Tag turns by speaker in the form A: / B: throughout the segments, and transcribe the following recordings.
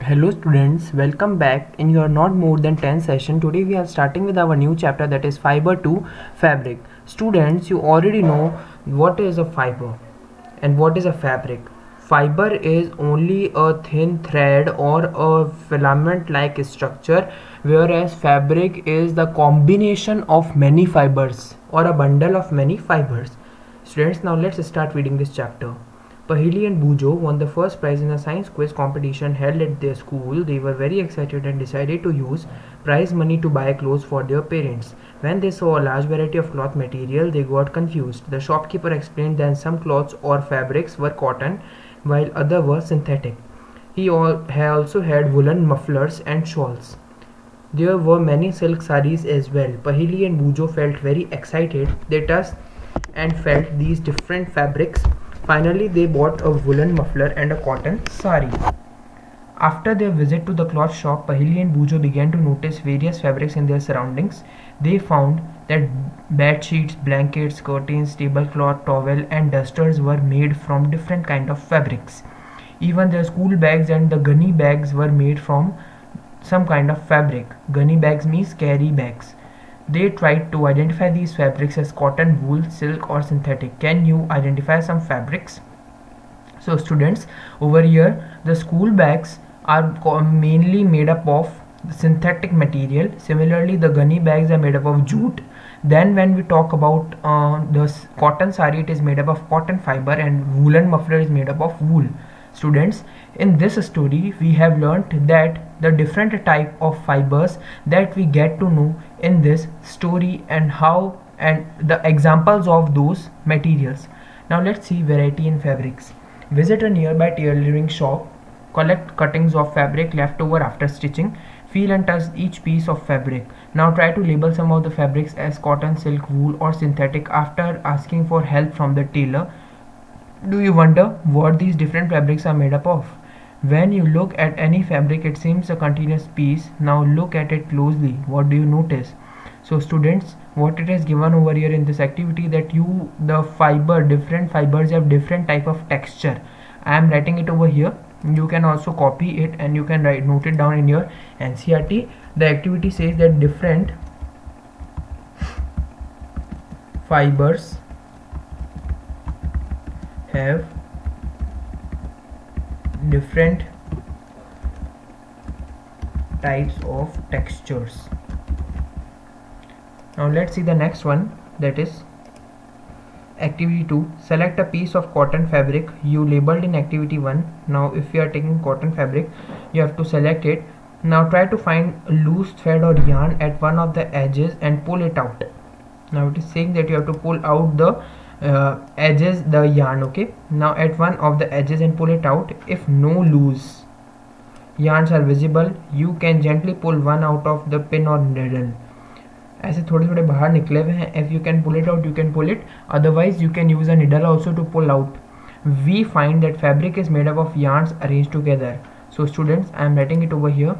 A: Hello students, welcome back in your not more than 10 session. Today we are starting with our new chapter, that is fiber to fabric. Students, you already know what is a fiber and what is a fabric. Fiber is only a thin thread or a filament like structure, whereas fabric is the combination of many fibers or a bundle of many fibers. Students, now let's start reading this chapter. Paheli and Bujo won the first prize in a science quiz competition held at their school. They were very excited and decided to use prize money to buy clothes for their parents. When they saw a large variety of cloth material, they got confused. The shopkeeper explained that some cloths or fabrics were cotton, while others were synthetic. He also had woolen mufflers and shawls. There were many silk saris as well. Paheli and Bujo felt very excited. They touched and felt these different fabrics. Finally, they bought a woolen muffler and a cotton sari. After their visit to the cloth shop, Paheli and Bujo began to notice various fabrics in their surroundings. They found that bed sheets, blankets, curtains, tablecloth, towel and dusters were made from different kind of fabrics. Even their school bags and the gunny bags were made from some kind of fabric. Gunny bags means carry bags. They tried to identify these fabrics as cotton, wool, silk or synthetic. Can you identify some fabrics? So students, over here the school bags are mainly made up of synthetic material. Similarly, the gunny bags are made up of jute. Then when we talk about the cotton sari, it is made up of cotton fiber, and woolen muffler is made up of wool. Students, in this story we have learnt that the different type of fibers that we get to know in this story and how and the examples of those materials. Now let's see variety in fabrics. Visit a nearby tailoring shop, collect cuttings of fabric left over after stitching, feel and touch each piece of fabric. Now try to label some of the fabrics as cotton, silk, wool or synthetic after asking for help from the tailor. Do you wonder what these different fabrics are made up of? When you look at any fabric, it seems a continuous piece. Now look at it closely. What do you notice? So students, what it is given over here in this activity, that different fibers have different type of texture. I am writing it over here. You can also copy it and you can note it down in your NCERT. The activity says that different fibers have different types of textures. Now let's see the next one, that is activity 2. Select a piece of cotton fabric you labeled in activity 1. Now if you are taking cotton fabric, you have to select it. Now try to find a loose thread or yarn at one of the edges and pull it out. Now it is saying that you have to pull out the edges, the yarn. Okay, now at one of the edges and pull it out. If no loose yarns are visible, you can gently pull one out of the pin or needle. ऐसे थोड़े थोड़े बाहर निकले हुए हैं. If you can pull it out, you can pull it. Otherwise you can use a needle also to pull out. We find that fabric is made up of yarns arranged together. So students, I am writing it over here.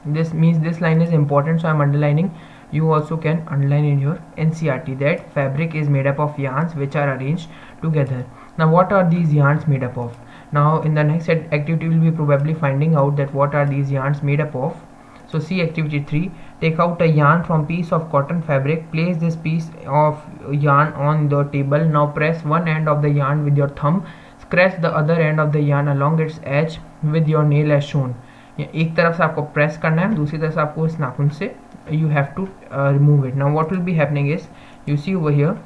A: This means this line is important, so I am underlining. You also can underline in your NCERT that fabric is made up of yarns which are arranged together. Now what are these yarns made up of? Now in the next activity we will be probably finding out that what are these yarns made up of. So see activity 3. Take out a yarn from piece of cotton fabric. Place this piece of yarn on the table. Now press one end of the yarn with your thumb. Scratch the other end of the yarn along its edge with your nail as shown. एक तरफ से आपको press करना है, दूसरी तरफ से आपको इस नाखून से you have to remove it. Now what will be happening is, you see over here,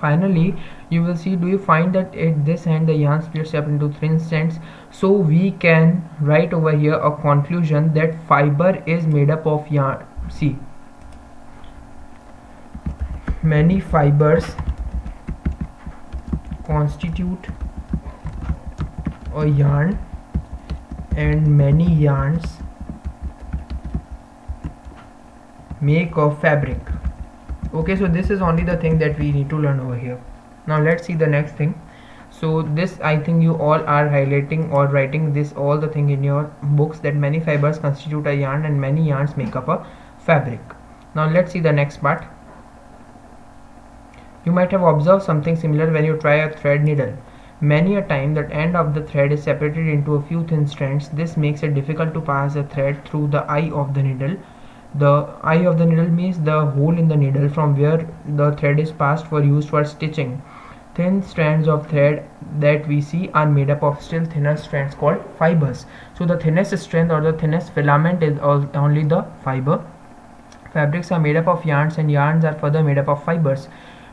A: finally you will see, do you find that at this end the yarn splits up into thin strands? So we can write over here a conclusion that fiber is made up of yarn. See, many fibers constitute a yarn and many yarns make a fabric. Okay, so this is only the thing that we need to learn over here. Now let's see the next thing. So this, I think you all are highlighting or writing this all the thing in your books, that many fibers constitute a yarn and many yarns make up a fabric. Now let's see the next part. You might have observed something similar when you try a thread needle. Many a time that end of the thread is separated into a few thin strands. This makes it difficult to pass the thread through the eye of the needle. The eye of the needle means the hole in the needle from where the thread is passed for use for stitching. Thin strands of thread that we see are made up of still thinner strands called fibers. So the thinnest strand or the thinnest filament is only the fiber. Fabrics are made up of yarns, and yarns are further made up of fibers.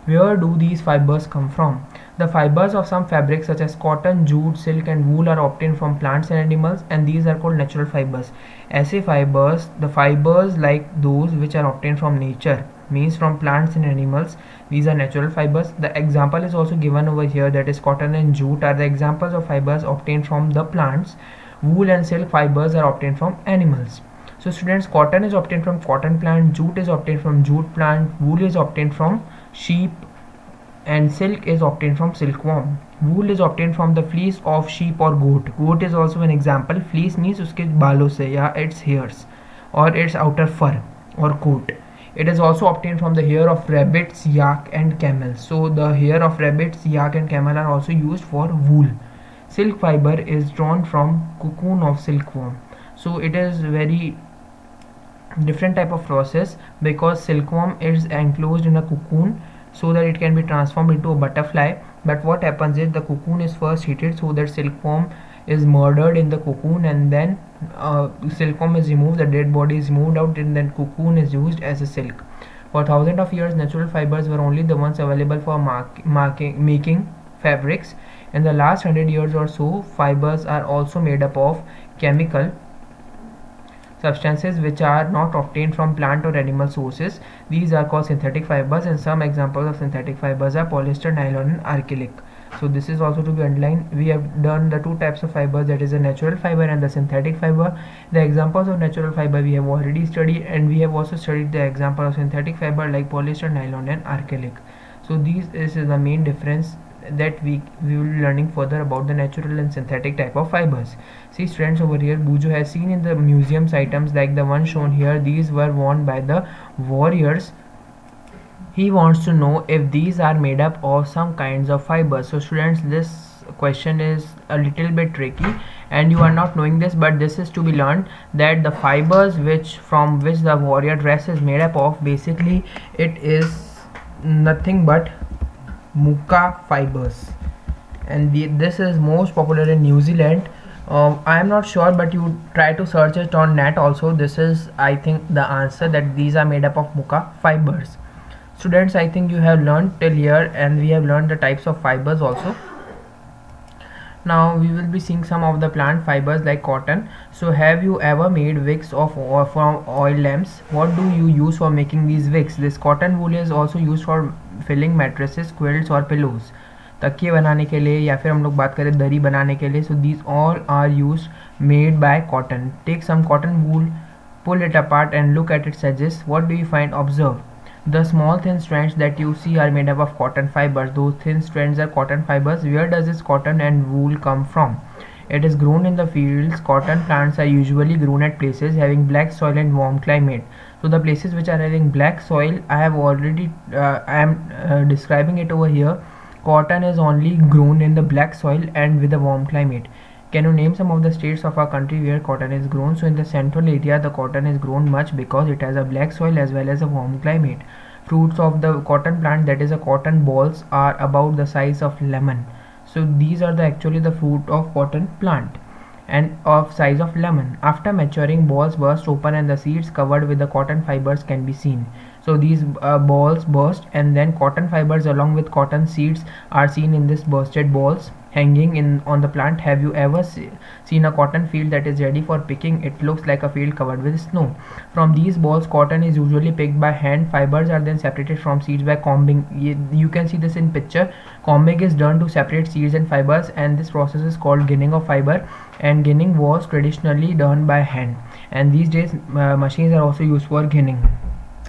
A: Where do these fibers come from? The fibers of some fabrics such as cotton, jute, silk and wool are obtained from plants and animals, and these are called natural fibers. ऐसे fibers, the fibers like those which are obtained from nature, means from plants and animals, these are natural fibers. The example is also given over here, that is cotton and jute are the examples of fibers obtained from the plants. Wool and silk fibers are obtained from animals. So students, cotton is obtained from cotton plant, jute is obtained from jute plant, wool is obtained from sheep, and silk is obtained from silkworm. Wool is obtained from the fleece of sheep or goat. Goat is also an example. Fleece means उसके बालों से या its hairs or its outer fur or coat. It is also obtained from the hair of rabbits, yak and camels. So the hair of rabbits, yak and camel are also used for wool. Silk fiber is drawn from cocoon of silkworm. So it is very different type of process, because silkworm is enclosed in a cocoon so that it can be transformed into a butterfly. But what happens is the cocoon is first heated so that silkworm is murdered in the cocoon, and then silkworm is removed, the dead body is moved out, and then cocoon is used as a silk. For thousands of years, natural fibers were only the ones available for making fabrics. In the last 100 years or so, fibers are also made up of chemical substances which are not obtained from plant or animal sources. These are called synthetic fibers, and some examples of synthetic fibers are polyester, nylon and acrylic. So this is also to be underlined. We have done the two types of fibers, that is the natural fiber and the synthetic fiber. The examples of natural fiber we have already studied, and we have also studied the example of synthetic fiber like polyester, nylon and acrylic. So this is the main difference that we will be learning further about the natural and synthetic type of fibers. See students, over here Buju has seen in the museums items like the one shown here. These were worn by the warriors. He wants to know if these are made up of some kinds of fibers. So students, this question is a little bit tricky and you are not knowing this, but this is to be learned that the fibers from which the warrior dress is made up of, basically it is nothing but muka fibers, and this is most popular in New Zealand. I am not sure, but you try to search it on net also. This is, I think, the answer, that these are made up of muka fibers. Students, I think you have learned till here, and we have learned the types of fibers also. Now we will be seeing some of the plant fibers like cotton. So have you ever made wicks from oil lamps? What do you use for making these wicks? This cotton wool is also used for filling mattresses, quilts or pillows. तकिए बनाने के लिए, या फिर हम लोग बात करें दरी बनाने के लिए. So these all are used, made by cotton. Take some cotton wool, pull it apart and look at its edges. What do you find? Observe. The small thin strands that you see are made up of cotton fibers. Those thin strands are cotton fibers. Where does this cotton and wool come from? It is grown in the fields. Cotton plants are usually grown at places having black soil and warm climate. So the places which are having black soil, I have already I am describing it over here. Cotton is only grown in the black soil and with a warm climate. Can you name some of the states of our country where cotton is grown? So in the central area, the cotton is grown much because it has a black soil as well as a warm climate. Fruits of the cotton plant, that is a cotton balls, are about the size of lemon. So these are actually the fruit of cotton plant and of size of lemon. After maturing, balls burst open and the seeds covered with the cotton fibers can be seen. So these balls burst, and then cotton fibers along with cotton seeds are seen in this bursted balls hanging on the plant. Have you ever seen a cotton field that is ready for picking? It looks like a field covered with snow. From these balls, cotton is usually picked by hand. Fibers are then separated from seeds by combing. You can see this in picture. Combing is done to separate seeds and fibers, and this process is called ginning of fiber, and ginning was traditionally done by hand, and these days machines are also used for ginning.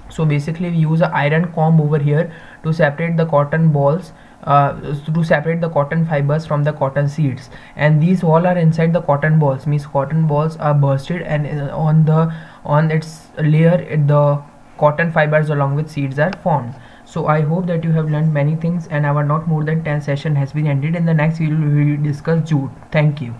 A: So basically we use an iron comb over here to separate the cotton balls, to separate the cotton fibers from the cotton seeds, and these all are inside the cotton balls, means cotton balls are bursted, and on its layer the cotton fibers along with seeds are formed. So I hope that you have learned many things, and our not more than 10 session has been ended. In the next video we will discuss jute. Thank you.